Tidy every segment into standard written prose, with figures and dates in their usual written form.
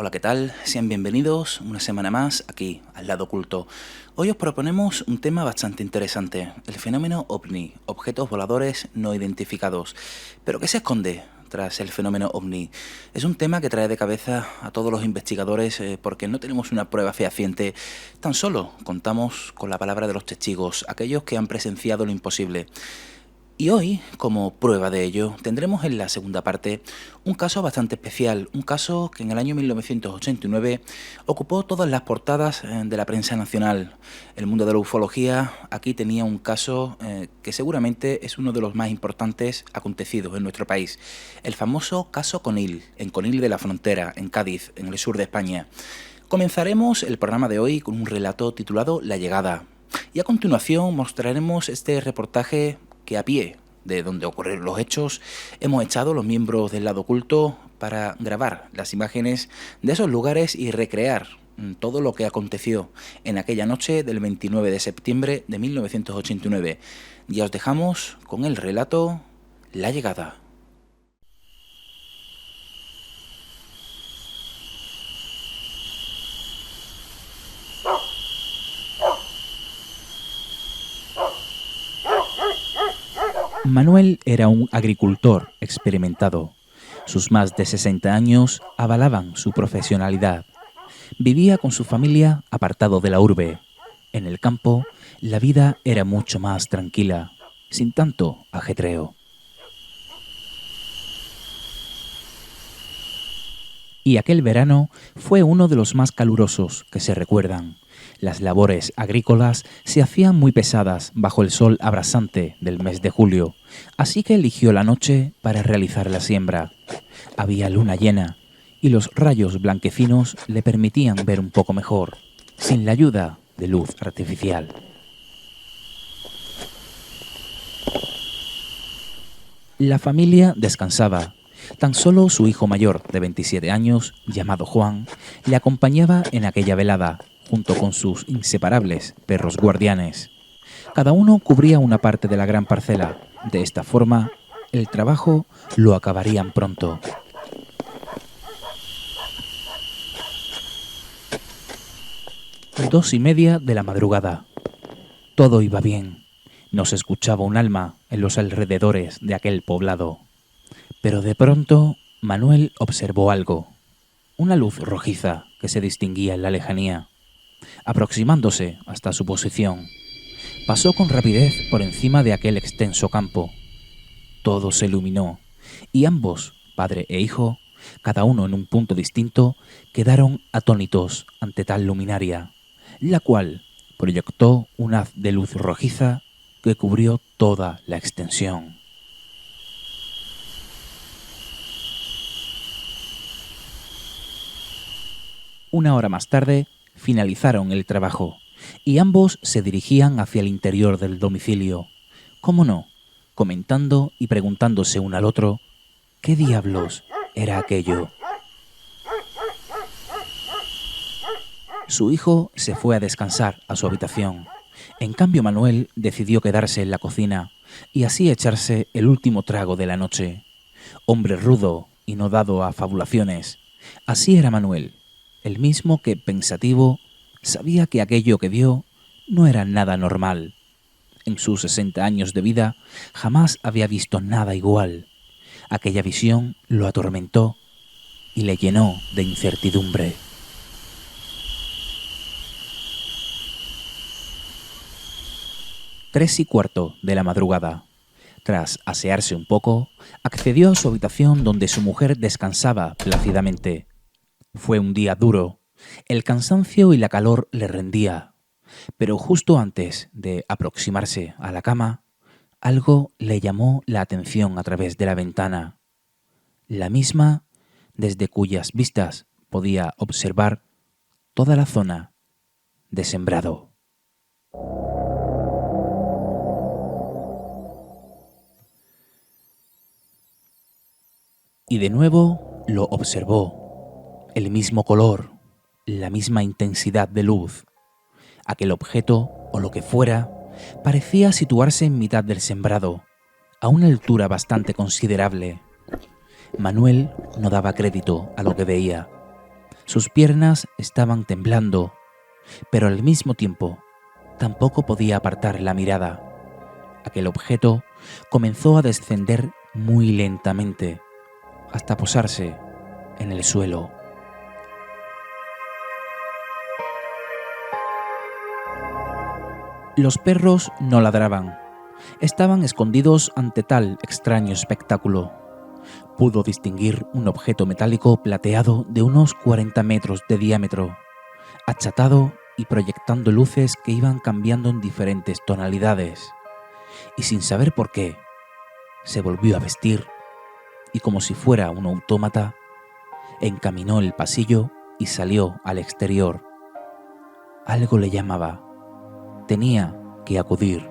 Hola, ¿qué tal? Sean bienvenidos una semana más aquí, al Lado Oculto. Hoy os proponemos un tema bastante interesante, el fenómeno OVNI, objetos voladores no identificados. ¿Pero qué se esconde tras el fenómeno OVNI? Es un tema que trae de cabeza a todos los investigadores porque no tenemos una prueba fehaciente, tan solo contamos con la palabra de los testigos, aquellos que han presenciado lo imposible. Y hoy, como prueba de ello, tendremos en la segunda parte un caso bastante especial, un caso que en el año 1989 ocupó todas las portadas de la prensa nacional. El mundo de la ufología aquí tenía un caso que seguramente es uno de los más importantes acontecidos en nuestro país, el famoso caso Conil, en Conil de la Frontera, en Cádiz, en el sur de España. Comenzaremos el programa de hoy con un relato titulado La Llegada, y a continuación mostraremos este reportaje que a pie de donde ocurrieron los hechos hemos echado los miembros del Lado Oculto para grabar las imágenes de esos lugares y recrear todo lo que aconteció en aquella noche del 29 de septiembre de 1989. Ya os dejamos con el relato La Llegada. Manuel era un agricultor experimentado. Sus más de 60 años avalaban su profesionalidad. Vivía con su familia apartado de la urbe. En el campo, la vida era mucho más tranquila, sin tanto ajetreo. Y aquel verano fue uno de los más calurosos que se recuerdan. Las labores agrícolas se hacían muy pesadas bajo el sol abrasante del mes de julio, así que eligió la noche para realizar la siembra. Había luna llena y los rayos blanquecinos le permitían ver un poco mejor, sin la ayuda de luz artificial. La familia descansaba. Tan solo su hijo mayor, de 27 años, llamado Juan, le acompañaba en aquella velada, junto con sus inseparables perros guardianes. Cada uno cubría una parte de la gran parcela. De esta forma, el trabajo lo acabarían pronto. Dos y media de la madrugada. Todo iba bien. No se escuchaba un alma en los alrededores de aquel poblado. Pero de pronto, Manuel observó algo. Una luz rojiza que se distinguía en la lejanía. Aproximándose hasta su posición, pasó con rapidez por encima de aquel extenso campo. Todo se iluminó, y ambos, padre e hijo, cada uno en un punto distinto, quedaron atónitos ante tal luminaria, la cual proyectó un haz de luz rojiza que cubrió toda la extensión. Una hora más tarde, finalizaron el trabajo, y ambos se dirigían hacia el interior del domicilio. ¿Cómo no? Comentando y preguntándose uno al otro, ¿qué diablos era aquello? Su hijo se fue a descansar a su habitación. En cambio, Manuel decidió quedarse en la cocina y así echarse el último trago de la noche. Hombre rudo y no dado a fabulaciones, así era Manuel, el mismo que, pensativo, sabía que aquello que vio no era nada normal. En sus 60 años de vida jamás había visto nada igual. Aquella visión lo atormentó y le llenó de incertidumbre. Tres y cuarto de la madrugada. Tras asearse un poco, accedió a su habitación donde su mujer descansaba plácidamente. Fue un día duro. El cansancio y la calor le rendía. Pero justo antes de aproximarse a la cama, algo le llamó la atención a través de la ventana. La misma desde cuyas vistas podía observar toda la zona de sembrado. Y de nuevo lo observó. El mismo color, la misma intensidad de luz. Aquel objeto, o lo que fuera, parecía situarse en mitad del sembrado, a una altura bastante considerable. Manuel no daba crédito a lo que veía. Sus piernas estaban temblando, pero al mismo tiempo tampoco podía apartar la mirada. Aquel objeto comenzó a descender muy lentamente, hasta posarse en el suelo. Los perros no ladraban. Estaban escondidos ante tal extraño espectáculo. Pudo distinguir un objeto metálico plateado de unos 40 metros de diámetro, achatado y proyectando luces que iban cambiando en diferentes tonalidades. Y sin saber por qué, se volvió a vestir y, como si fuera un autómata, encaminó el pasillo y salió al exterior. Algo le llamaba. Tenía que acudir.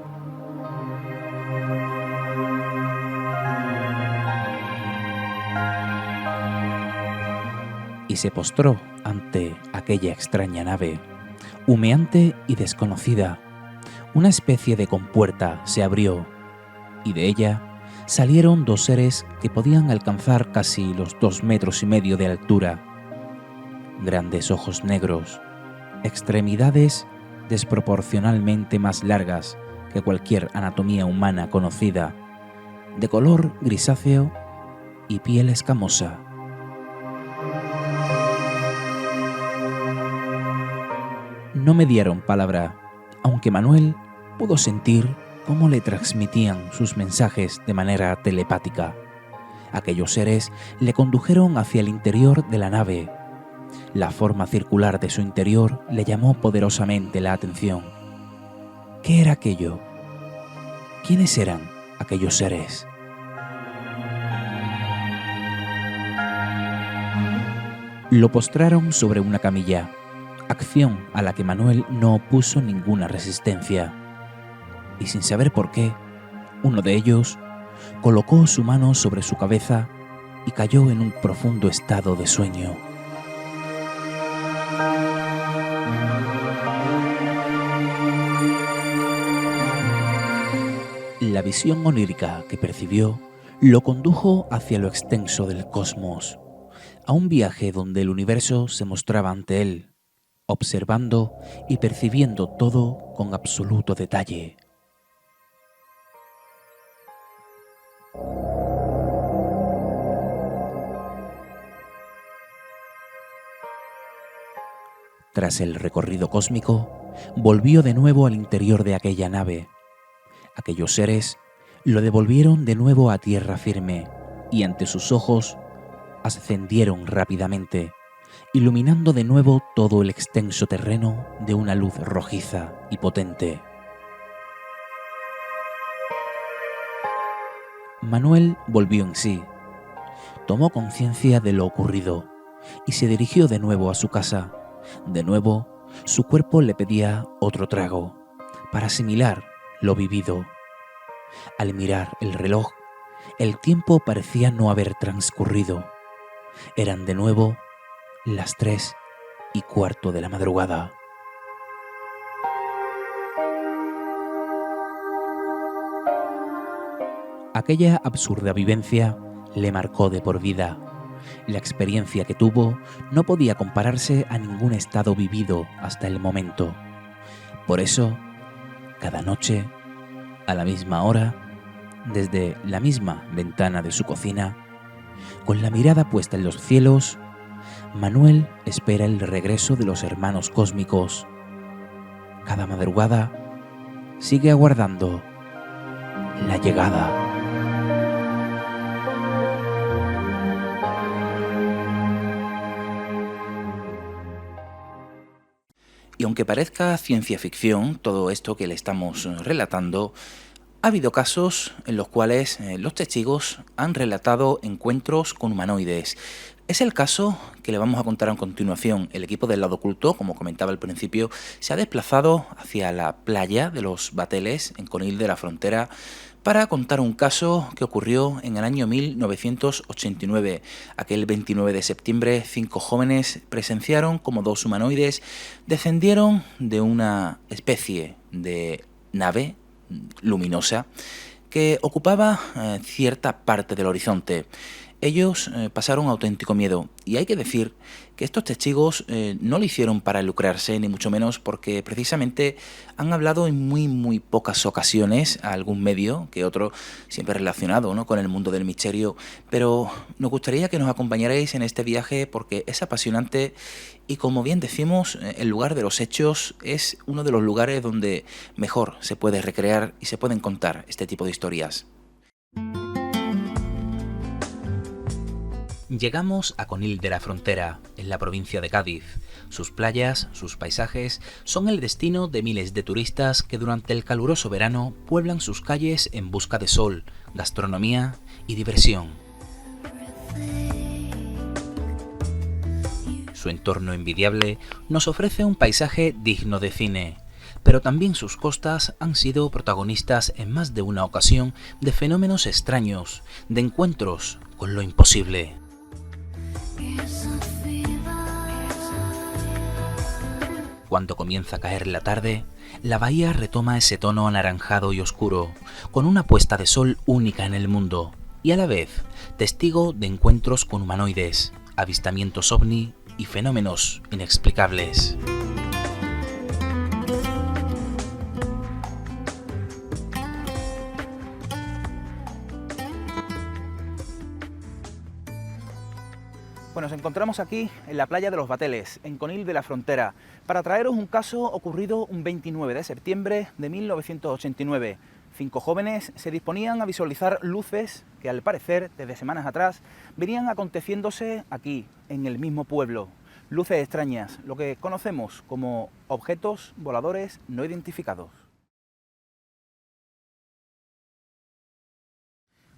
Y se postró ante aquella extraña nave, humeante y desconocida. Una especie de compuerta se abrió, y de ella salieron dos seres que podían alcanzar casi los 2,5 metros de altura. Grandes ojos negros, extremidades desproporcionalmente más largas que cualquier anatomía humana conocida, de color grisáceo y piel escamosa. No me dieron palabra, aunque Manuel pudo sentir cómo le transmitían sus mensajes de manera telepática. Aquellos seres le condujeron hacia el interior de la nave. La forma circular de su interior le llamó poderosamente la atención. ¿Qué era aquello? ¿Quiénes eran aquellos seres? Lo postraron sobre una camilla, acción a la que Manuel no opuso ninguna resistencia. Y sin saber por qué, uno de ellos colocó su mano sobre su cabeza y cayó en un profundo estado de sueño. La visión onírica que percibió lo condujo hacia lo extenso del cosmos, a un viaje donde el universo se mostraba ante él, observando y percibiendo todo con absoluto detalle. Tras el recorrido cósmico, volvió de nuevo al interior de aquella nave. Aquellos seres lo devolvieron de nuevo a tierra firme y ante sus ojos ascendieron rápidamente, iluminando de nuevo todo el extenso terreno de una luz rojiza y potente. Manuel volvió en sí, tomó conciencia de lo ocurrido y se dirigió de nuevo a su casa. De nuevo, su cuerpo le pedía otro trago para asimilar lo vivido. Al mirar el reloj, el tiempo parecía no haber transcurrido. Eran de nuevo las 3:15 de la madrugada. Aquella absurda vivencia le marcó de por vida. La experiencia que tuvo no podía compararse a ningún estado vivido hasta el momento. Por eso, cada noche, a la misma hora, desde la misma ventana de su cocina, con la mirada puesta en los cielos, Manuel espera el regreso de los hermanos cósmicos. Cada madrugada sigue aguardando la llegada. Y aunque parezca ciencia ficción todo esto que le estamos relatando, ha habido casos en los cuales los testigos han relatado encuentros con humanoides. Es el caso que le vamos a contar a continuación. El equipo del Lado Oculto, como comentaba al principio, se ha desplazado hacia la playa de los Bateles, en Conil de la Frontera, para contar un caso que ocurrió en el año 1989. Aquel 29 de septiembre, 5 jóvenes presenciaron como 2 humanoides descendieron de una especie de nave luminosa que ocupaba cierta parte del horizonte. Ellos pasaron auténtico miedo, y hay que decir que estos testigos no lo hicieron para lucrarse, ni mucho menos, porque precisamente han hablado en muy pocas ocasiones a algún medio que otro, siempre relacionado, ¿no?, con el mundo del misterio. Pero nos gustaría que nos acompañarais en este viaje porque es apasionante y, como bien decimos, el lugar de los hechos es uno de los lugares donde mejor se puede recrear y se pueden contar este tipo de historias. Llegamos a Conil de la Frontera, en la provincia de Cádiz. Sus playas, sus paisajes, son el destino de miles de turistas que durante el caluroso verano pueblan sus calles en busca de sol, gastronomía y diversión. Su entorno envidiable nos ofrece un paisaje digno de cine, pero también sus costas han sido protagonistas en más de una ocasión de fenómenos extraños, de encuentros con lo imposible. Cuando comienza a caer la tarde, la bahía retoma ese tono anaranjado y oscuro, con una puesta de sol única en el mundo, y a la vez testigo de encuentros con humanoides, avistamientos ovni y fenómenos inexplicables. Bueno, nos encontramos aquí en la playa de los Bateles, en Conil de la Frontera, para traeros un caso ocurrido un 29 de septiembre de 1989. 5 jóvenes se disponían a visualizar luces que, al parecer, desde semanas atrás, venían aconteciéndose aquí, en el mismo pueblo. Luces extrañas, lo que conocemos como objetos voladores no identificados.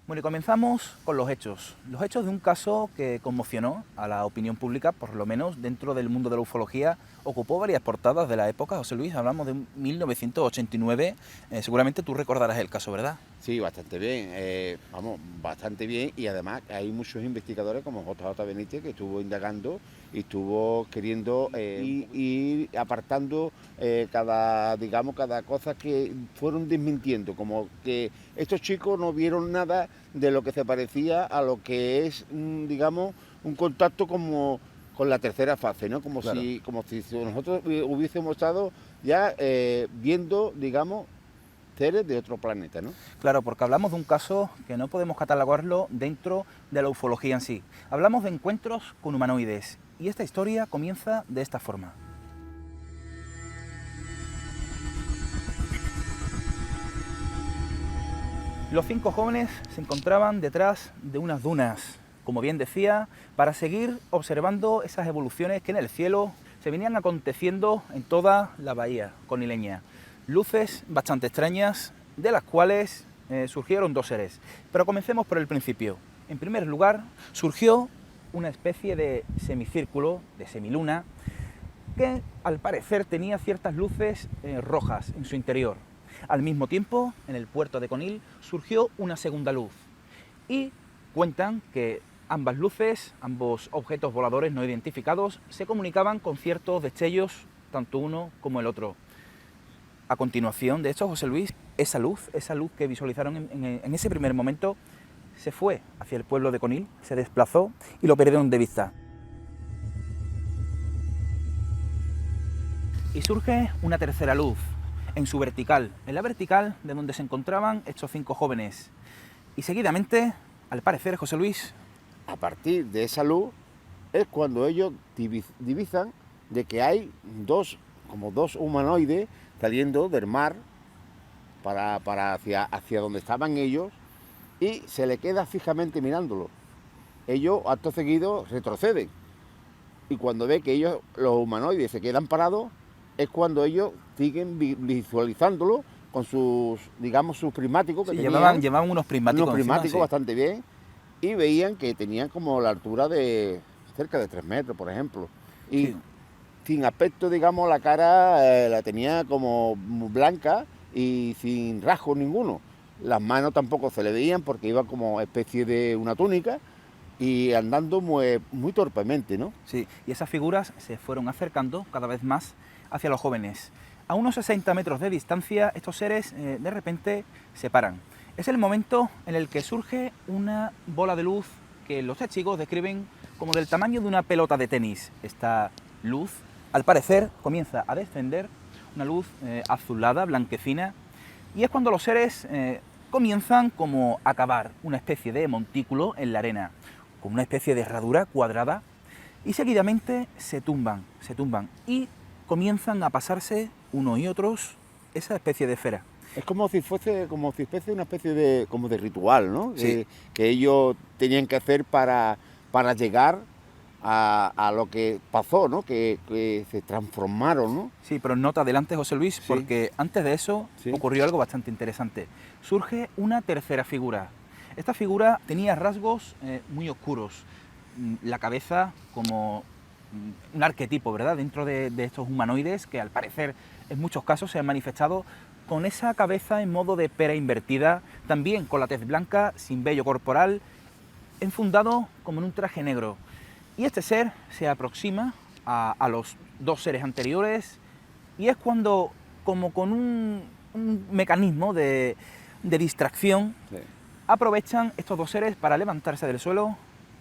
Bueno, y comenzamos con los hechos de un caso que conmocionó a la opinión pública, por lo menos dentro del mundo de la ufología. Ocupó varias portadas de la época. José Luis, hablamos de 1989, seguramente tú recordarás el caso, ¿verdad? Sí, bastante bien, bastante bien, y además hay muchos investigadores como JJ Benítez que estuvo indagando y estuvo queriendo ir apartando cada cosa que fueron desmintiendo, como que estos chicos no vieron nada de lo que se parecía a lo que es, digamos, un contacto como con la tercera fase, ¿no? Como, claro, si nosotros hubiésemos estado ya viendo, digamos, seres de otro planeta, ¿no? Claro, porque hablamos de un caso que no podemos catalogarlo dentro de la ufología en sí. Hablamos de encuentros con humanoides, y esta historia comienza de esta forma. Los 5 jóvenes se encontraban detrás de unas dunas, como bien decía, para seguir observando esas evoluciones que en el cielo se venían aconteciendo en toda la bahía conileña. Luces bastante extrañas, de las cuales surgieron 2 seres. Pero comencemos por el principio. En primer lugar, surgió una especie de semicírculo, de semiluna, que al parecer tenía ciertas luces rojas en su interior. Al mismo tiempo, en el puerto de Conil surgió una segunda luz, y cuentan que ambas luces, ambos objetos voladores no identificados, se comunicaban con ciertos destellos, tanto uno como el otro. A continuación de esto, José Luis, esa luz que visualizaron en ese primer momento, se fue hacia el pueblo de Conil, se desplazó y lo perdieron de vista. Y surge una tercera luz, en su vertical, en la vertical de donde se encontraban estos 5 jóvenes. Y seguidamente, al parecer, José Luis, a partir de esa luz es cuando ellos divisan de que hay dos humanoides saliendo del mar para hacia donde estaban ellos, y se le queda fijamente mirándolo. Ellos, acto seguido, retroceden, y cuando ve que ellos, los humanoides, se quedan parados, es cuando ellos siguen visualizándolo con sus, digamos, sus prismáticos que tenían. Llevaban unos prismáticos. Unos prismáticos encima, sí, bastante bien, y veían que tenían como la altura de cerca de 3 metros, por ejemplo. Y sí, sin aspecto, digamos, la cara la tenía como blanca y sin rasgos ninguno. Las manos tampoco se le veían porque iba como especie de una túnica y andando muy torpemente, ¿no? Sí, y esas figuras se fueron acercando cada vez más hacia los jóvenes. A unos 60 metros de distancia, estos seres de repente se paran. Es el momento en el que surge una bola de luz que los testigos describen como del tamaño de una pelota de tenis. Esta luz, al parecer, comienza a descender, una luz azulada, blanquecina, y es cuando los seres comienzan como a cavar una especie de montículo en la arena, con una especie de herradura cuadrada, y seguidamente se tumban y comienzan a pasarse unos y otros esa especie de esfera. Es como si fuese una especie de ritual, ¿no? Sí. Que ellos tenían que hacer para llegar a lo que pasó, ¿no? Que se transformaron, ¿no? Sí, pero no te adelantes, José Luis, Sí. porque antes de eso Sí. ocurrió algo bastante interesante. Surge una tercera figura. Esta figura tenía rasgos muy oscuros. La cabeza como un arquetipo, ¿verdad?, dentro de estos humanoides que al parecer en muchos casos se han manifestado con esa cabeza en modo de pera invertida, también con la tez blanca, sin vello corporal, enfundado como en un traje negro. Y este ser se aproxima a los dos seres anteriores y es cuando, como con un mecanismo de distracción, Sí. aprovechan estos dos seres para levantarse del suelo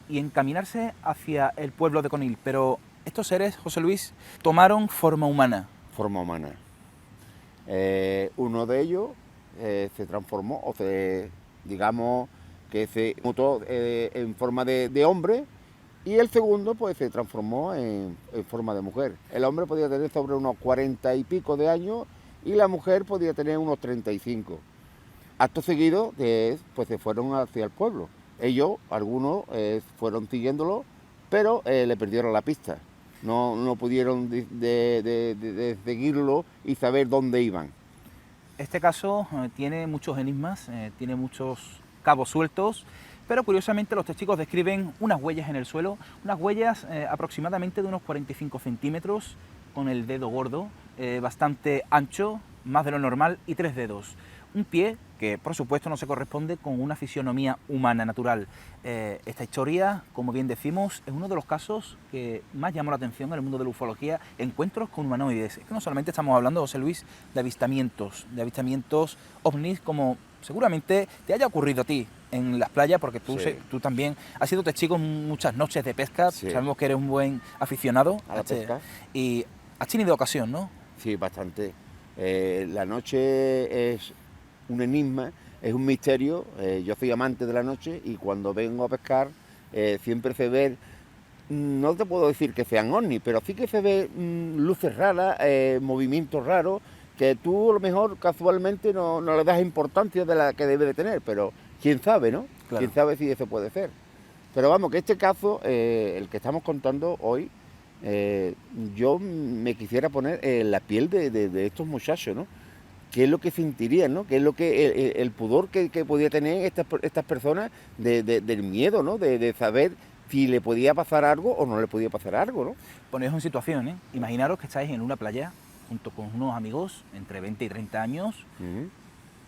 y encaminarse hacia el pueblo de Conil. Pero estos seres, José Luis, tomaron forma humana. Forma humana. Uno de ellos se transformó, digamos que se mutó en forma de hombre, y el segundo pues se transformó en forma de mujer. El hombre podía tener sobre unos 40 y pico de años y la mujer podía tener unos 35. Acto seguido pues se fueron hacia el pueblo. Ellos, algunos, fueron siguiéndolo, pero le perdieron la pista. No pudieron de seguirlo y saber dónde iban. Este caso tiene muchos enigmas, tiene muchos cabos sueltos, pero curiosamente los testigos describen unas huellas en el suelo, unas huellas aproximadamente de unos 45 centímetros, con el dedo gordo, bastante ancho, más de lo normal, y 3 dedos. Un pie que, por supuesto, no se corresponde con una fisionomía humana natural. Esta historia, como bien decimos, es uno de los casos que más llamó la atención en el mundo de la ufología, encuentros con humanoides. Es que no solamente estamos hablando, José Luis, de avistamientos ovnis, como seguramente te haya ocurrido a ti en las playas, porque tú, Sí. tú también has sido testigo en muchas noches de pesca, Sí. sabemos que eres un buen aficionado A la pesca. y has tenido ocasión, ¿no? Sí, bastante. La noche es un enigma, es un misterio. Yo soy amante de la noche y cuando vengo a pescar siempre se ve, no te puedo decir que sean ovnis, pero sí que se ve luces raras, movimientos raros, que tú a lo mejor casualmente no le das importancia de la que debe de tener, pero quién sabe, ¿no? Claro. Quién sabe si eso puede ser. Pero vamos, que este caso, el que estamos contando hoy, yo me quisiera poner en la piel de estos muchachos, ¿no? ¿Qué es lo que sentirían, ¿no? ¿Qué es lo que el pudor que podía tener estas personas del miedo, ¿no? De saber si le podía pasar algo o no le podía pasar algo, ¿no? Poneos en situación, ¿eh? Imaginaros que estáis en una playa junto con unos amigos entre 20 y 30 años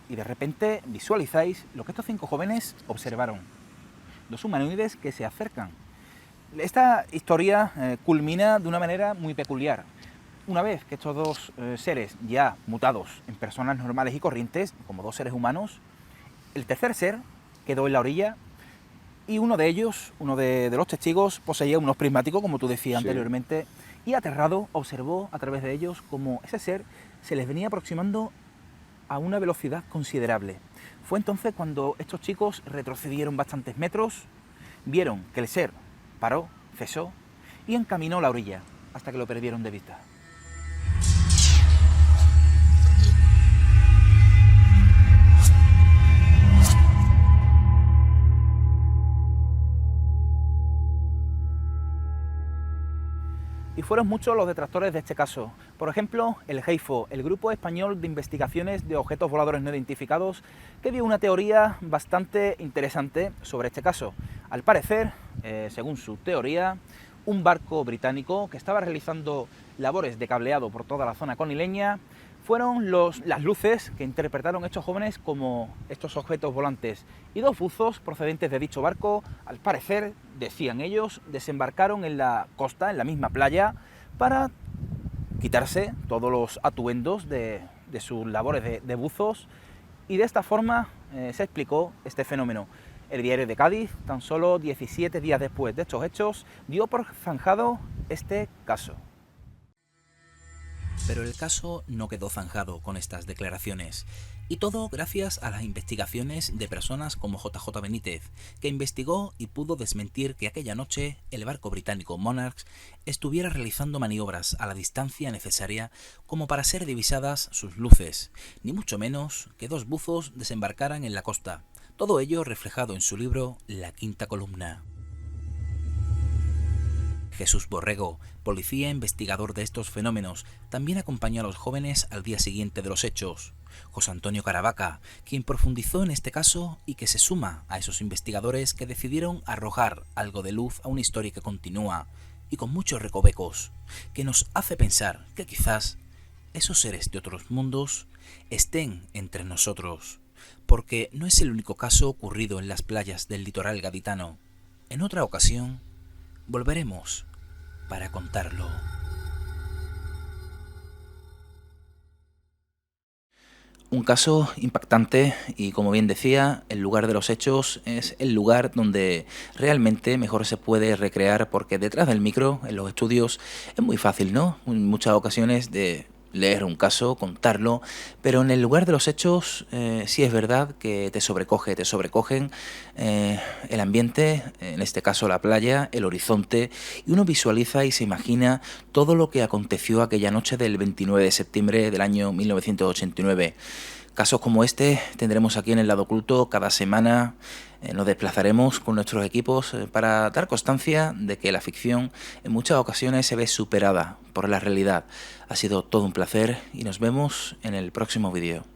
y de repente visualizáis lo que estos 5 jóvenes observaron. 2 humanoides que se acercan. Esta historia culmina de una manera muy peculiar. Una vez que estos 2 seres ya mutados en personas normales y corrientes, como 2 seres humanos, el tercer ser quedó en la orilla y uno de ellos, uno de los testigos, poseía unos prismáticos, como tú decías Sí. anteriormente, y aterrado observó a través de ellos cómo ese ser se les venía aproximando a una velocidad considerable. Fue entonces cuando estos chicos retrocedieron bastantes metros, vieron que el ser paró, cesó y encaminó a la orilla hasta que lo perdieron de vista. Y fueron muchos los detractores de este caso. Por ejemplo, el GEIFO, el Grupo Español de Investigaciones de Objetos Voladores No Identificados, que dio una teoría bastante interesante sobre este caso. Al parecer, según su teoría, un barco británico que estaba realizando labores de cableado por toda la zona conileña fueron las luces que interpretaron estos jóvenes como estos objetos volantes, y 2 buzos procedentes de dicho barco, al parecer, decían ellos, desembarcaron en la costa, en la misma playa, para quitarse todos los atuendos de sus labores de buzos, y de esta forma se explicó este fenómeno. El Diario de Cádiz, tan solo 17 días después de estos hechos, dio por zanjado este caso. Pero el caso no quedó zanjado con estas declaraciones, y todo gracias a las investigaciones de personas como JJ Benítez, que investigó y pudo desmentir que aquella noche el barco británico Monarch estuviera realizando maniobras a la distancia necesaria como para ser divisadas sus luces, ni mucho menos que 2 buzos desembarcaran en la costa, todo ello reflejado en su libro La Quinta Columna. Jesús Borrego, policía investigador de estos fenómenos, también acompañó a los jóvenes al día siguiente de los hechos. José Antonio Caravaca, quien profundizó en este caso y que se suma a esos investigadores que decidieron arrojar algo de luz a una historia que continúa, y con muchos recovecos, que nos hace pensar que quizás esos seres de otros mundos estén entre nosotros, porque no es el único caso ocurrido en las playas del litoral gaditano. En otra ocasión, volveremos para contarlo. Un caso impactante y, como bien decía, el lugar de los hechos es el lugar donde realmente mejor se puede recrear, porque detrás del micro, en los estudios, es muy fácil, ¿no? En muchas ocasiones de leer un caso, contarlo, pero en el lugar de los hechos sí es verdad que te sobrecogen el ambiente, en este caso la playa, el horizonte, y uno visualiza y se imagina todo lo que aconteció aquella noche del 29 de septiembre del año 1989. Casos como este tendremos aquí en el Lado Oculto cada semana. Nos desplazaremos con nuestros equipos para dar constancia de que la ficción en muchas ocasiones se ve superada por la realidad. Ha sido todo un placer y nos vemos en el próximo vídeo.